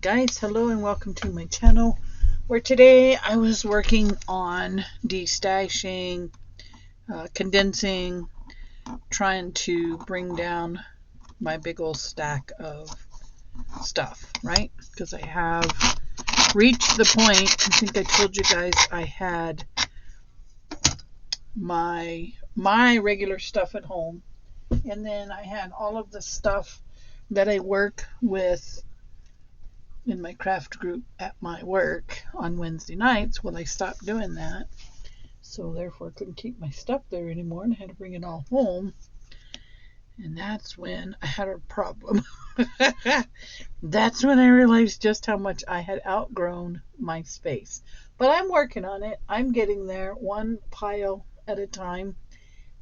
Guys, hello and welcome to my channel, where today I was working on destashing, condensing, trying to bring down my big old stack of stuff, right? Because I have reached the point, I think I told you guys I had my regular stuff at home, and then I had all of the stuff that I work with in my craft group at my work on Wednesday nights. Well, I stopped doing that, so therefore I couldn't keep my stuff there anymore, and I had to bring it all home. And that's when I had a problem. That's when I realized just how much I had outgrown my space. But I'm working on it. I'm getting there one pile at a time,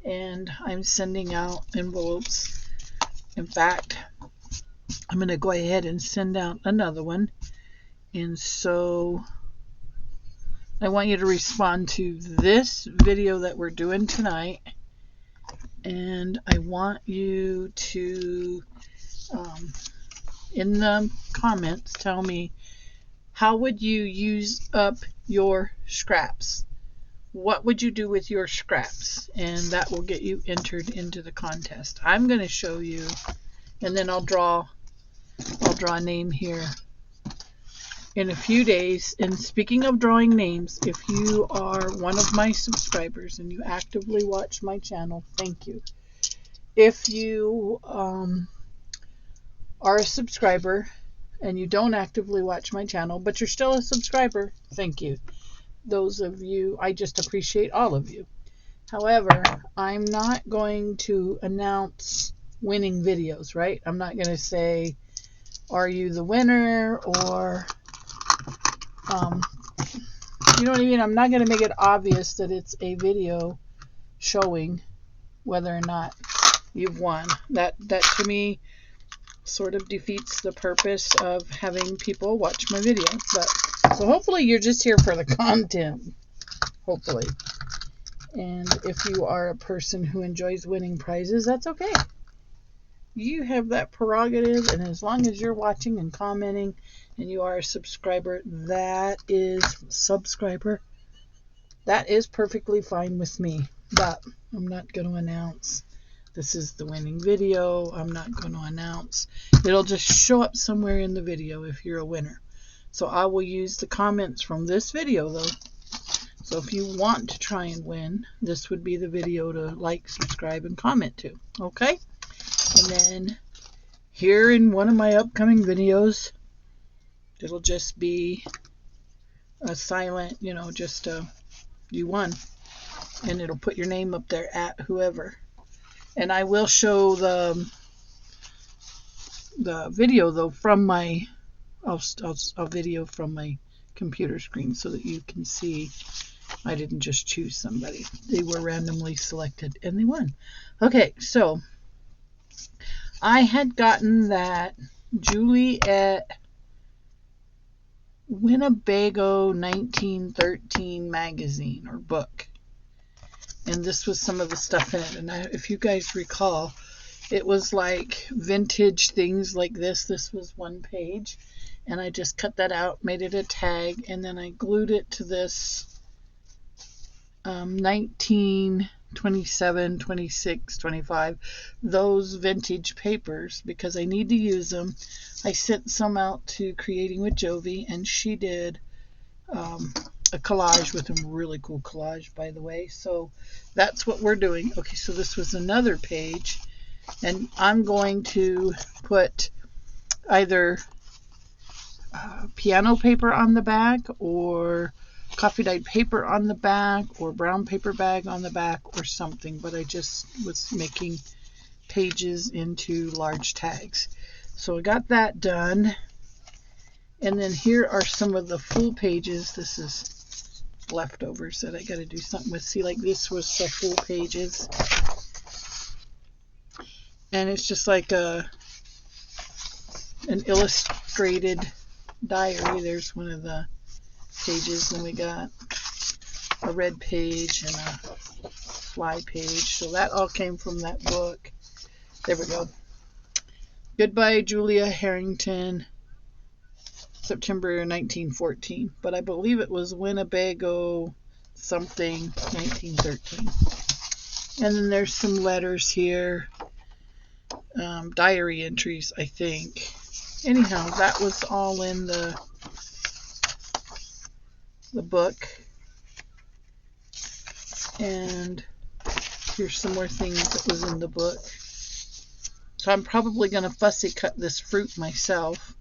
and I'm sending out envelopes. In fact, I'm going to go ahead and send out another one. And so I want you to respond to this video that we're doing tonight. And I want you to, in the comments, tell me, how would you use up your scraps? What would you do with your scraps? And that will get you entered into the contest. I'm going to show you, and then I'll draw a name here in a few days. And speaking of drawing names, if you are one of my subscribers and you actively watch my channel, thank you. If you are a subscriber and you don't actively watch my channel, but you're still a subscriber, thank you. Those of you, I just appreciate all of you. However, I'm not going to announce winning videos, right? I'm not going to say, are you the winner, or you know what I mean? I'm not going to make it obvious that it's a video showing whether or not you've won. That to me sort of defeats the purpose of having people watch my video. But so hopefully you're just here for the content. Hopefully. And if you are a person who enjoys winning prizes, that's okay. You have that prerogative, and as long as you're watching and commenting and you are a subscriber, that is perfectly fine with me. But I'm not going to announce this is the winning video. I'm not going to announce. It'll just show up somewhere in the video if you're a winner. So I will use the comments from this video, though. So if you want to try and win, this would be the video to like, subscribe, and comment to. Okay? And then here in one of my upcoming videos, it'll just be a silent, just you won. And it'll put your name up there at whoever. And I will show the video, though, from my, I'll video from my computer screen so that you can see I didn't just choose somebody. They were randomly selected and they won. Okay, so I had gotten that Juliet Winnebago 1913 magazine or book. And this was some of the stuff in it. And if you guys recall, it was like vintage things like this. This was one page. And I just cut that out, made it a tag, and then I glued it to this 1927, 26, 25, those vintage papers, because I need to use them. I sent some out to Creating with Jovi, and she did a collage with them. Really cool collage, by the way. So that's what we're doing. Okay, so this was another page, and I'm going to put either piano paper on the back, or coffee dyed paper on the back, or brown paper bag on the back, or something. But I just was making pages into large tags. So I got that done. And then here are some of the full pages. This is leftovers that I got to do something with. See, like this was the full pages. And it's just like an illustrated diary. There's one of the pages, and we got a red page and a fly page. So that all came from that book. There we go. Goodbye, Julia Harrington. September 1914, but I believe it was Winnebago something 1913. And then there's some letters here, diary entries, I think. Anyhow, that was all in the book. And here's some more things that was in the book. So I'm probably going to fussy cut this fruit myself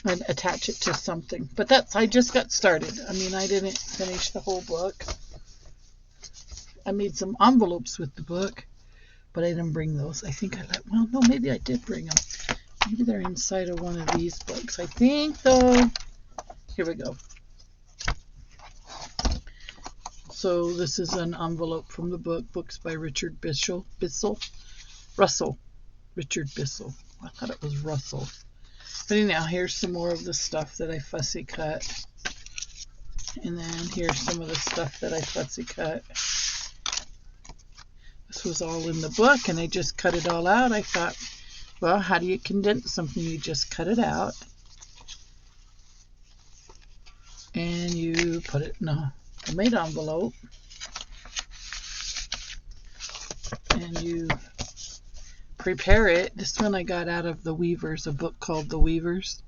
and attach it to something. But I just got started. I mean, I didn't finish the whole book. I made some envelopes with the book, but I didn't bring those. I think well, no, maybe I did bring them. Maybe they're inside of one of these books. I think, though. Here we go. So this is an envelope from the book, books by Richard Russell. Richard Bissell. I thought it was Russell. But anyhow, here's some more of the stuff that I fussy cut. And then here's some of the stuff that I fussy cut. This was all in the book, and I just cut it all out. I thought, well, how do you condense something? You just cut it out. And you put it in a homemade envelope. And you prepare it. This one I got out of The Weavers, a book called The Weavers.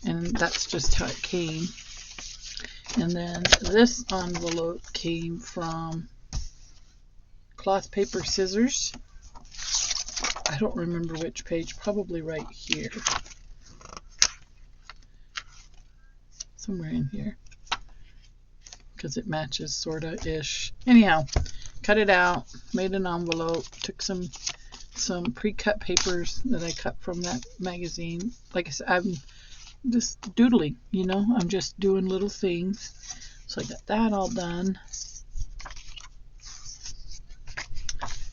And that's just how it came. And then this envelope came from Cloth, Paper, Scissors. I don't remember which page, probably right here. Somewhere in here. Because it matches sorta-ish. Anyhow, cut it out, made an envelope, took some pre-cut papers that I cut from that magazine. Like I said, I'm just doodling, you know, I'm just doing little things. So I got that all done.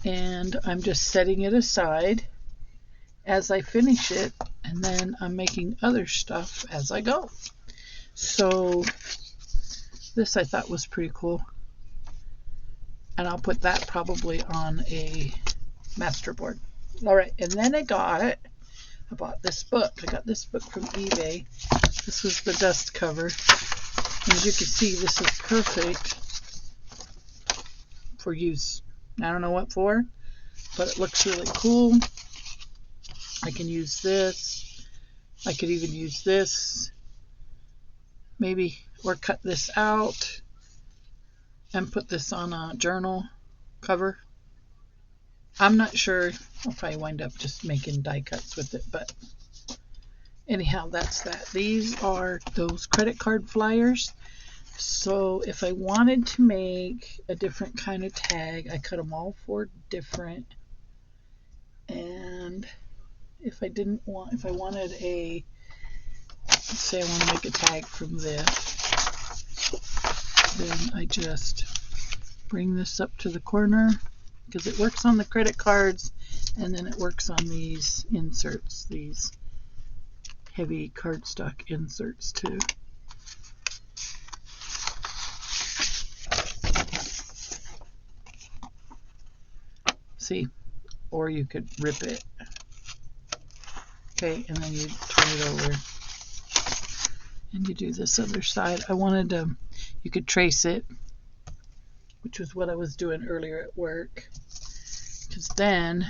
And I'm just setting it aside as I finish it, and then I'm making other stuff as I go. So this I thought was pretty cool. And I'll put that probably on a masterboard. Alright, and then I bought this book. I got this book from eBay. This was the dust cover. And as you can see, this is perfect for use. I don't know what for, but it looks really cool. I can use this. I could even use this. Maybe, or cut this out and put this on a journal cover. I'm not sure. I'll probably wind up just making die cuts with it, but anyhow, that's that. These are those credit card flyers. So if I wanted to make a different kind of tag, I cut them all four different. And if I wanted let's say I want to make a tag from this, then I just bring this up to the corner, because it works on the credit cards, and then it works on these inserts, these heavy cardstock inserts too. See, or you could rip it. Okay, and then you turn it over and you do this other side. I wanted to, you could trace it, which was what I was doing earlier at work, because then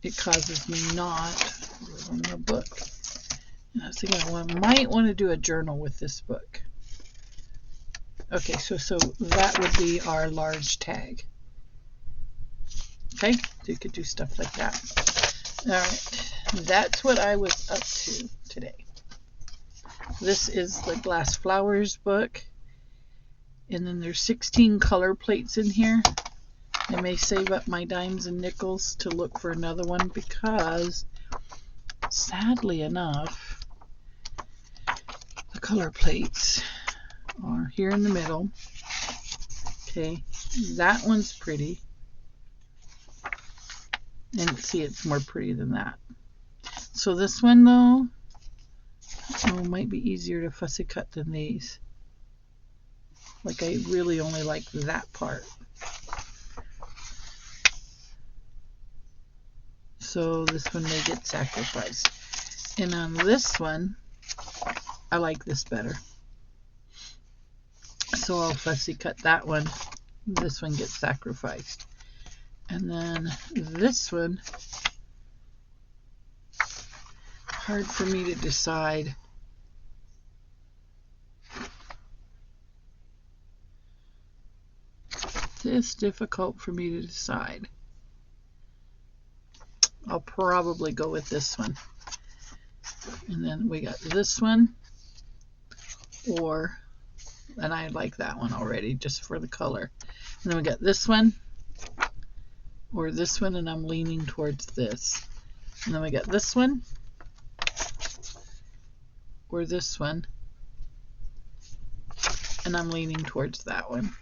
it causes me not on the book. And I was thinking I might want to do a journal with this book. Okay, so that would be our large tag. Okay, so you could do stuff like that. Alright, that's what I was up to today. This is the Glass Flowers book. And then there's 16 color plates in here. I may save up my dimes and nickels to look for another one, because sadly enough, the color plates are here in the middle. Okay, that one's pretty. And see, it's more pretty than that. So this one, though, might be easier to fussy cut than these. Like, I really only like that part. So this one may get sacrificed. And on this one, I like this better. So I'll fussy cut that one. This one gets sacrificed. And then this one, hard for me to decide. It's difficult for me to decide. I'll probably go with this one. And then we got this one, and I like that one already just for the color. And then we got this one, or this one, and I'm leaning towards this. And then we got this one, or this one, and I'm leaning towards that one.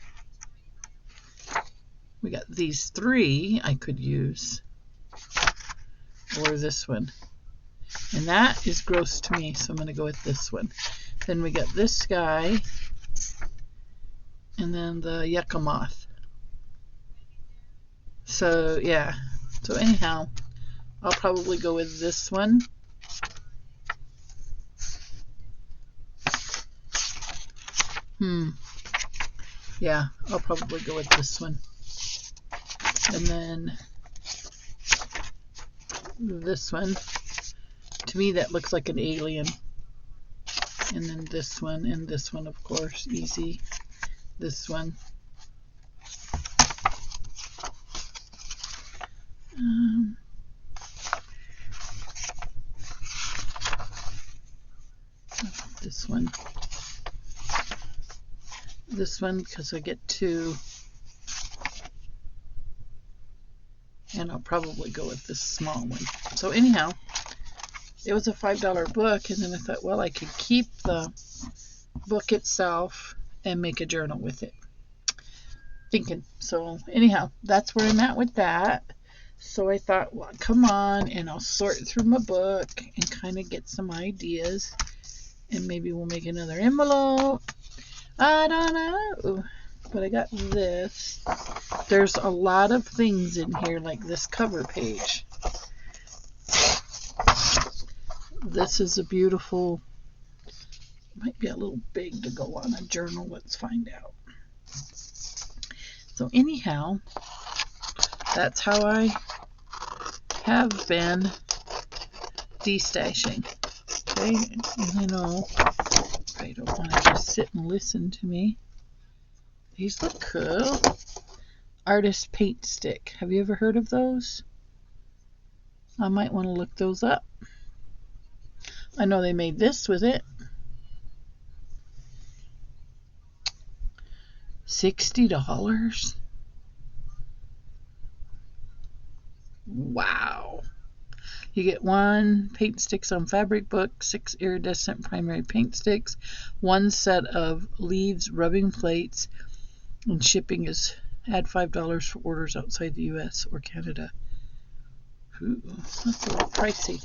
We got these three I could use, or this one. And that is gross to me, so I'm going to go with this one. Then we got this guy, and then the yucca moth. So, yeah. So anyhow, I'll probably go with this one. Yeah, I'll probably go with this one. And then this one. To me, that looks like an alien. And then this one, and this one, of course, easy. This one. This one. This one, because I get two. And I'll probably go with this small one. So anyhow, it was a $5 book, and then I thought, well, I could keep the book itself and make a journal with it. Thinking. So anyhow, that's where I'm at with that. So I thought, well, come on, and I'll sort through my book and kind of get some ideas. And maybe we'll make another envelope. I don't know. But I got this. There's a lot of things in here, like this cover page. This is a beautiful, might be a little big to go on a journal. Let's find out. So anyhow, that's how I have been destashing. Okay, and you know, I don't want to just sit and listen to me. These look cool. Artist paint stick. Have you ever heard of those? I might want to look those up. I know they made this with it. $60? Wow. You get 1 paint sticks on fabric book, 6 iridescent primary paint sticks, 1 set of leaves rubbing plates, and shipping is add $5 for orders outside the US or Canada. Ooh, that's a little pricey.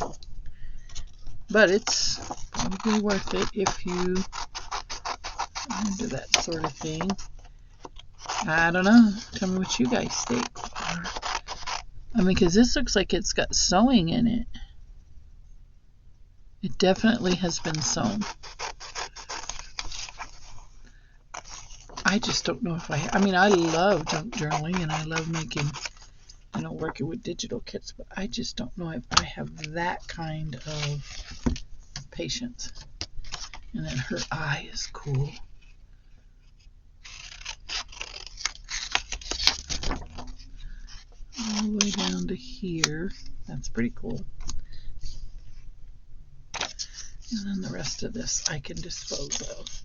But it's probably worth it if you do that sort of thing. I don't know. Tell me what you guys think. I mean, because this looks like it's got sewing in it. It definitely has been sewn. I just don't know if I mean, I love junk journaling and I love making, you know, working with digital kits, but I just don't know if I have that kind of patience. And then her eye is cool. All the way down to here. That's pretty cool. And then the rest of this I can dispose of.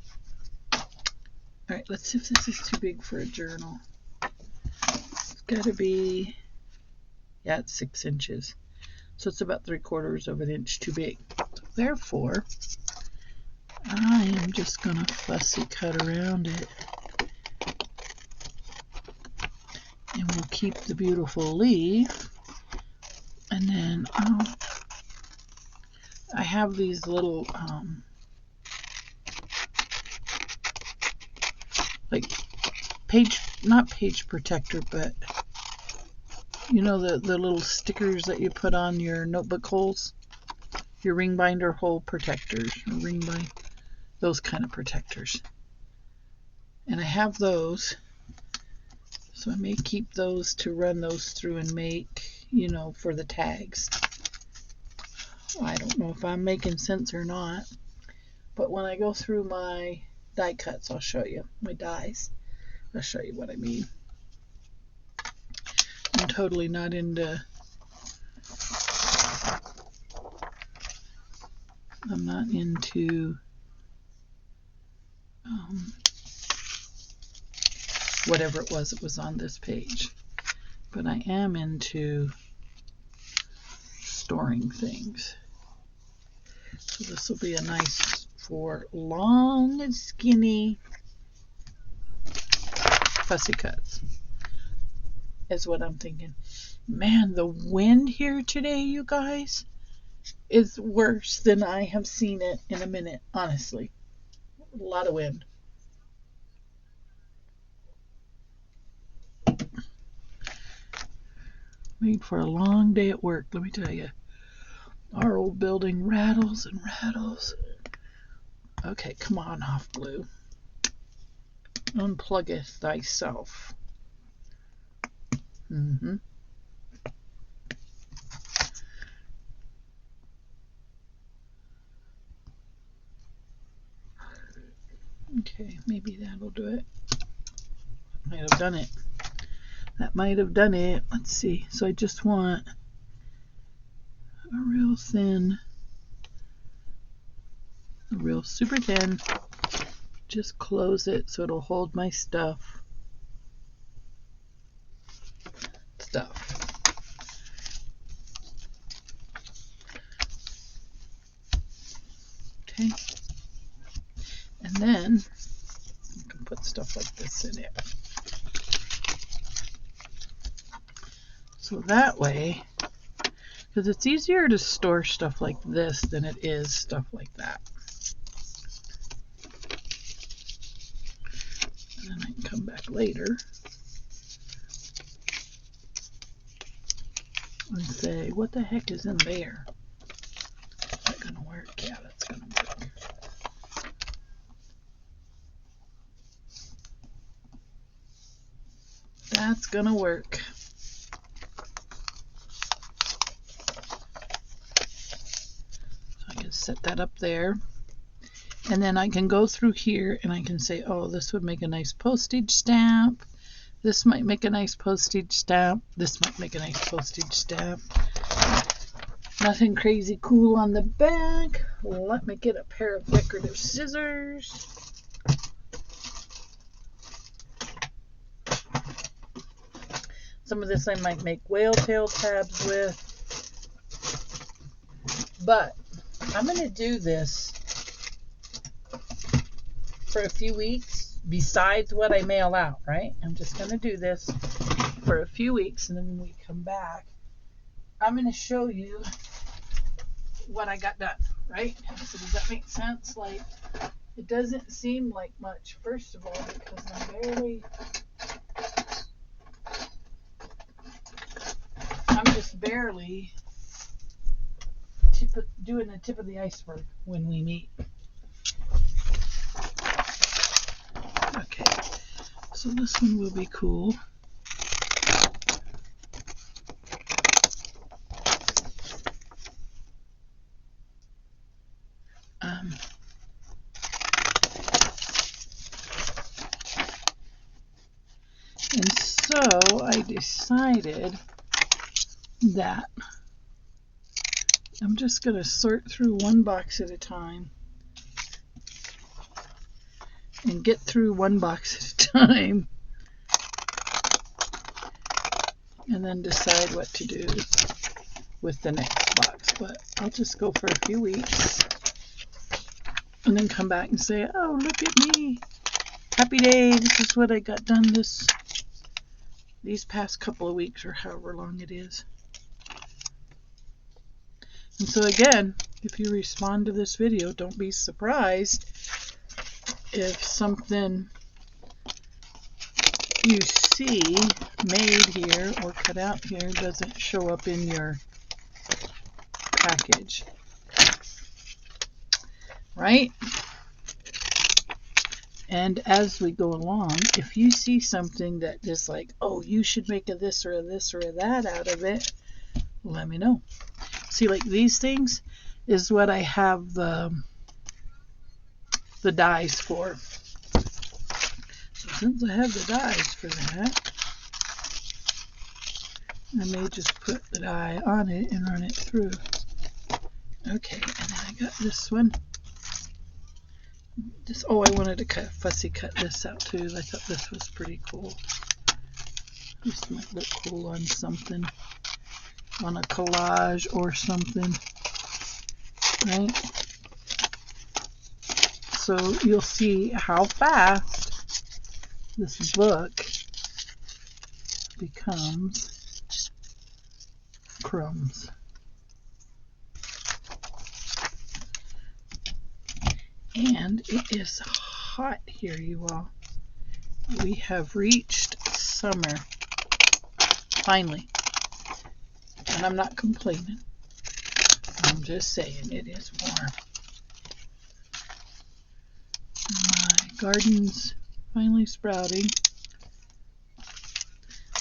Alright, let's see if this is too big for a journal. It's got to be, yeah, it's 6 inches. So it's about 3/4 of an inch too big. So therefore, I am just going to fussy cut around it. And we'll keep the beautiful leaf. And then I have these little like not page protector, but you know the little stickers that you put on your notebook holes. your ring binder hole protectors, or ring bind, those kind of protectors. And I have those, so I may keep those to run those through and make, you know, for the tags. I don't know if I'm making sense or not, but when I go through my die cuts, I'll show you my dies. I'll show you what I mean. I'm totally not into, I'm not into whatever it was on this page, but I am into storing things. So this will be a nice for long and skinny fussy cuts, is what I'm thinking. Man, the wind here today, you guys, is worse than I have seen it in a minute, honestly. A lot of wind. Made for a long day at work, let me tell you. Our old building rattles and rattles. Okay, come on off, Blue. Unpluggeth thyself. Okay, maybe that'll do it. Might have done it. That might have done it. Let's see. So I just want a real thin, a real super thin. Just close it so it'll hold my stuff. Okay. And then you can put stuff like this in it. So that way, because it's easier to store stuff like this than it is stuff like that. And then I can come back later and say, what the heck is in there? Is that going to work? Yeah, that's going to work. That's going to work. So I can set that up there. And then I can go through here and I can say, oh, this would make a nice postage stamp. This might make a nice postage stamp. This might make a nice postage stamp. Nothing crazy cool on the back. Let me get a pair of decorative scissors. Some of this I might make whale tail tabs with. But I'm going to do this for a few weeks besides what I mail out, right? I'm just going to do this for a few weeks, and then when we come back, I'm going to show you what I got done, right? So does that make sense? Like, it doesn't seem like much, first of all, because I'm just barely doing the tip of the iceberg when we meet. Okay, so this one will be cool. And so I decided that I'm just going to sort through one box at a time and get through one box at a time and then decide what to do with the next box. But I'll just go for a few weeks and then come back and say, oh, look at me. Happy day. This is what I got done these past couple of weeks, or however long it is. And so again, if you respond to this video, don't be surprised if something you see made here or cut out here doesn't show up in your package. right? And as we go along, if you see something that is like, oh, you should make a this or a this or a that out of it, let me know. See, like these things is what I have the dies for. So since I have the dies for that, I may just put the die on it and run it through. Okay, and then I got this one. Oh, I wanted to fussy cut this out too. I thought this was pretty cool. This might look cool on something, on a collage or something, right? So you'll see how fast this book becomes crumbs. And it is hot here, you all. We have reached summer, finally. And I'm not complaining. I'm just saying it is warm. My garden's finally sprouting.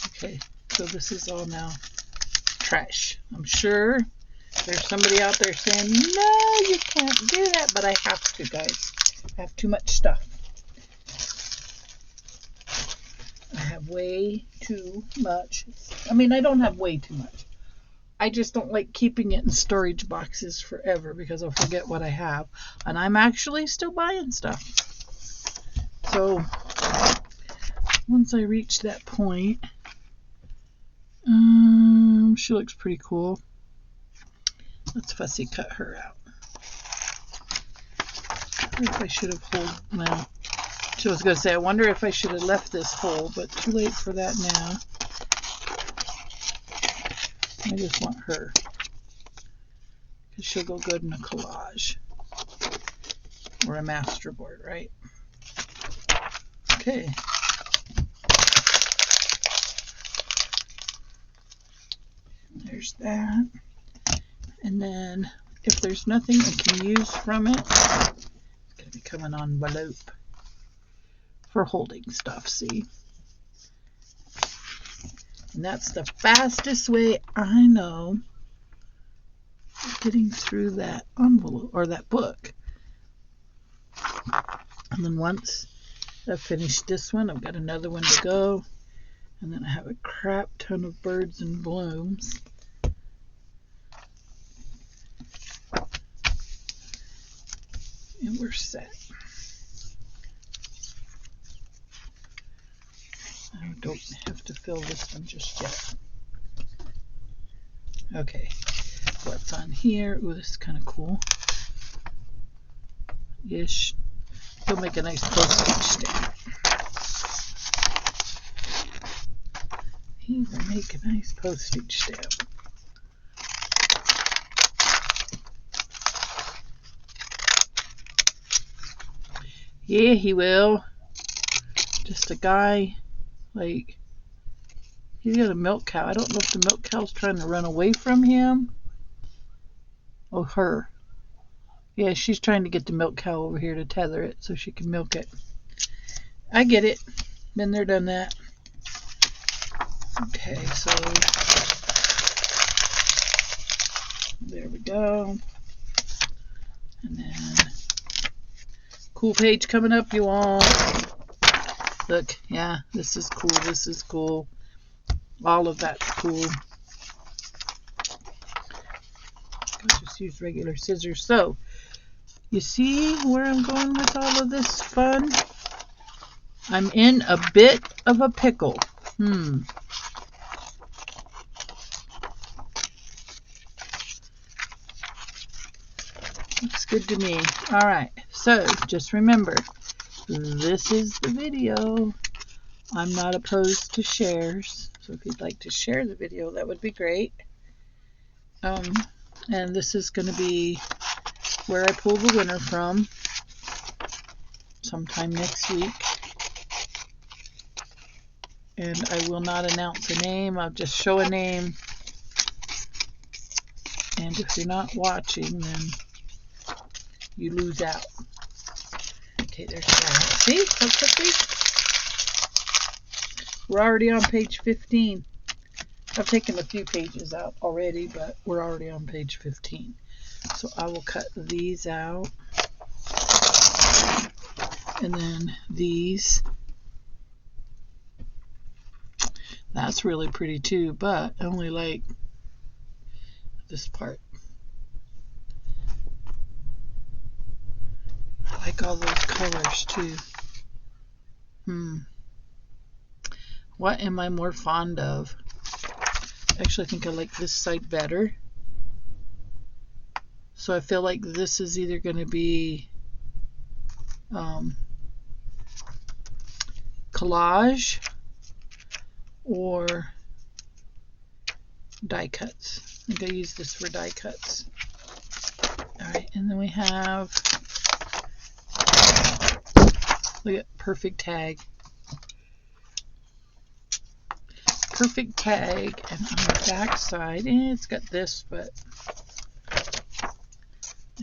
Okay, so this is all now trash. I'm sure there's somebody out there saying, no, you can't do that, but I have to, guys. I have too much stuff. I have way too much. I mean, I don't have way too much. I just don't like keeping it in storage boxes forever because I'll forget what I have. And I'm actually still buying stuff. So once I reach that point, she looks pretty cool. Let's fussy cut her out. I wonder if I should have well, I was going to say, I wonder if I should have left this whole, but too late for that now. I just want her, because she'll go good in a collage or a masterboard, right? Okay. There's that. And then if there's nothing I can use from it, it's going to become an envelope for holding stuff, see? And that's the fastest way I know of getting through that envelope or that book. And then once I've finished this one, I've got another one to go. And then I have a crap ton of birds and blooms. And we're set. I don't have to fill this one just yet. Okay, what's on here? Ooh, this is kind of cool. Ish. He'll make a nice postage stamp. He will make a nice postage stamp. Yeah, he will. Just a guy, like, he's got a milk cow. I don't know if the milk cow's trying to run away from him. Oh, her. Yeah, she's trying to get the milk cow over here to tether it so she can milk it. I get it. Been there, done that. Okay, so there we go. And then cool page coming up, you all. Look, yeah, this is cool. This is cool. All of that's cool. I'll just use regular scissors. So, you see where I'm going with all of this fun? I'm in a bit of a pickle. Looks good to me. All right, so just remember, this is the video. I'm not opposed to shares, so if you'd like to share the video, that would be great. And this is going to be where I pull the winner from sometime next week. And I will not announce a name. I'll just show a name. And if you're not watching, then you lose out. Okay, there's that. See how quickly? We're already on page 15. I've taken a few pages out already, but we're already on page 15. So I will cut these out. And then these. That's really pretty too, but I only like this part. I like all those colors too. What am I more fond of? Actually, I think I like this side better. So I feel like this is either going to be collage or die cuts. I think I use this for die cuts. Alright, and then we have, look at perfect tag. Perfect tag, and on the back side, it's got this, but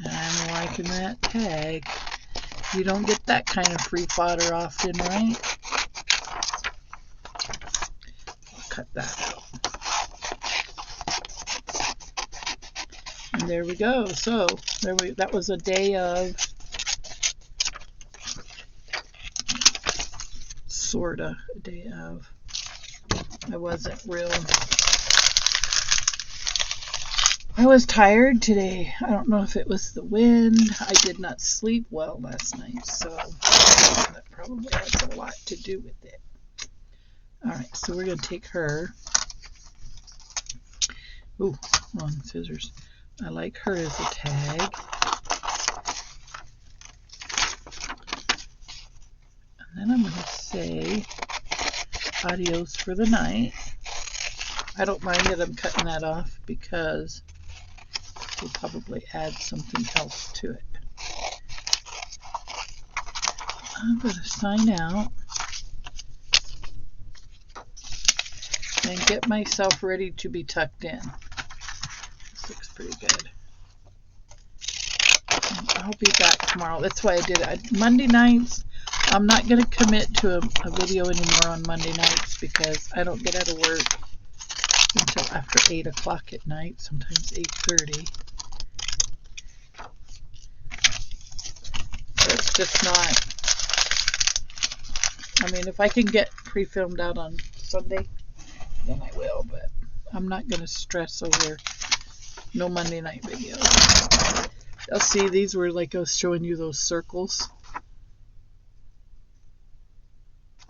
I'm liking that tag. You don't get that kind of free fodder often, right? I'll cut that out. And there we go. So that was a day of, sorta a day of. I was tired today. I don't know if it was the wind. I did not sleep well last night, so that probably has a lot to do with it. Alright, so we're going to take her. Ooh, wrong scissors. I like her as a tag. And then I'm going to say adios for the night. I don't mind that I'm cutting that off because we'll probably add something else to it. I'm going to sign out and get myself ready to be tucked in. This looks pretty good. And I'll be back tomorrow. That's why I did it. Monday nights, I'm not going to commit to a video anymore on Monday nights because I don't get out of work until after 8 o'clock at night, sometimes 8:30. So it's just not, I mean, if I can get pre-filmed out on Sunday, then I will, but I'm not going to stress over no Monday night videos. You'll see these were like I was showing you those circles.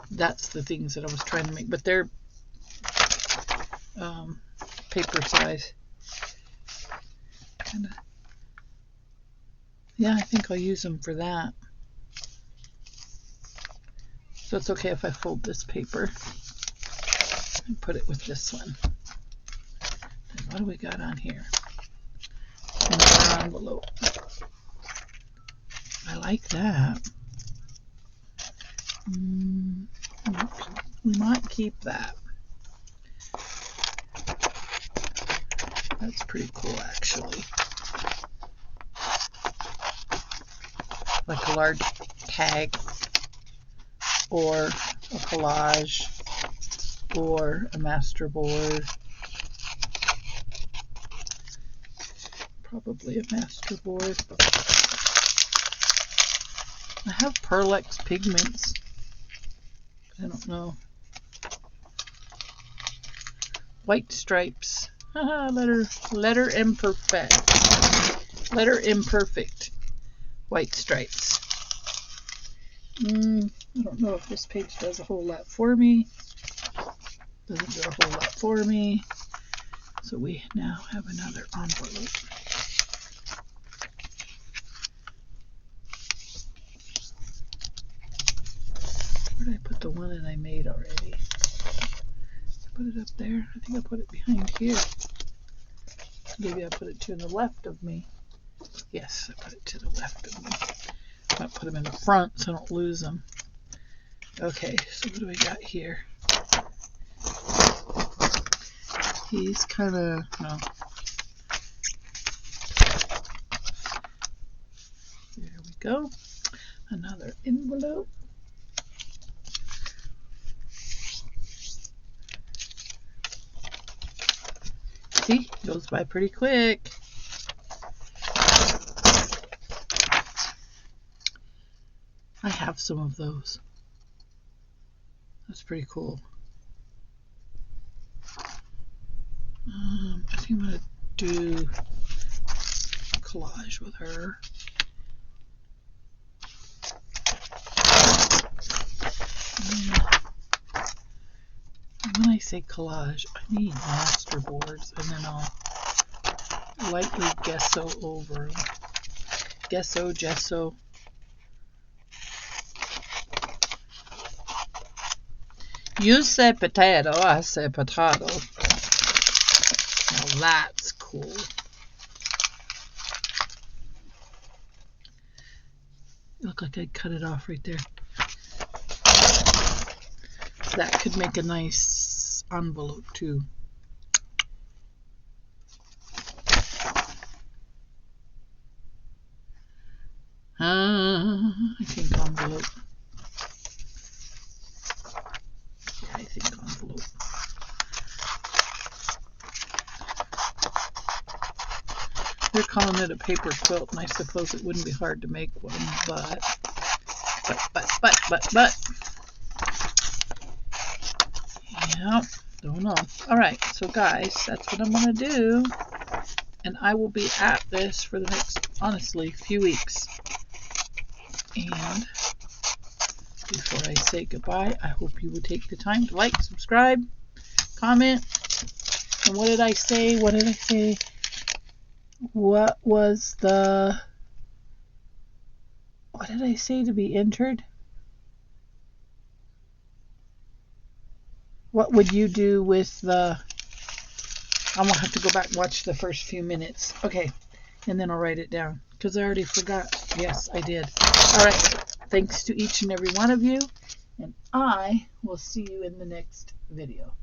That's the things that I was trying to make, but they're paper size. Kinda. Yeah, I think I'll use them for that. So it's okay if I fold this paper and put it with this one. And what do we got on here? Another envelope. I like that. We might keep that. That's pretty cool, actually. Like a large tag, or a collage, or a master board. Probably a master board. I have Pearlex pigments. I don't know. White stripes. Letter imperfect. Letter imperfect. White stripes. I don't know if this page does a whole lot for me. Doesn't do a whole lot for me. So we now have another envelope. Where did I put the one that I made already? I put it up there. I think I put it behind here. Maybe I put it to the left of me. Yes, I put it to the left of me. I might put them in the front so I don't lose them. Okay, so what do we got here? He's kind of, no. go. Another envelope. See, goes by pretty quick. I have some of those. That's pretty cool. I think I'm going to do collage with her. And when I say collage, I need master boards, and then I'll lightly gesso over them. Gesso. You say potato, I say potato. Now that's cool. Look like I cut it off right there. That could make a nice envelope too. I think envelope. Yeah, I think envelope. They're calling it a paper quilt, and I suppose it wouldn't be hard to make one, but. Yeah, don't know. Alright, so guys, that's what I'm going to do. And I will be at this for the next, honestly, few weeks. And before I say goodbye, I hope you will take the time to like, subscribe, comment. And what did I say? What did I say to be entered? What would you do with the... I'm going to have to go back and watch the first few minutes. Okay, and then I'll write it down, because I already forgot. Yes, I did. All right, thanks to each and every one of you, and I will see you in the next video.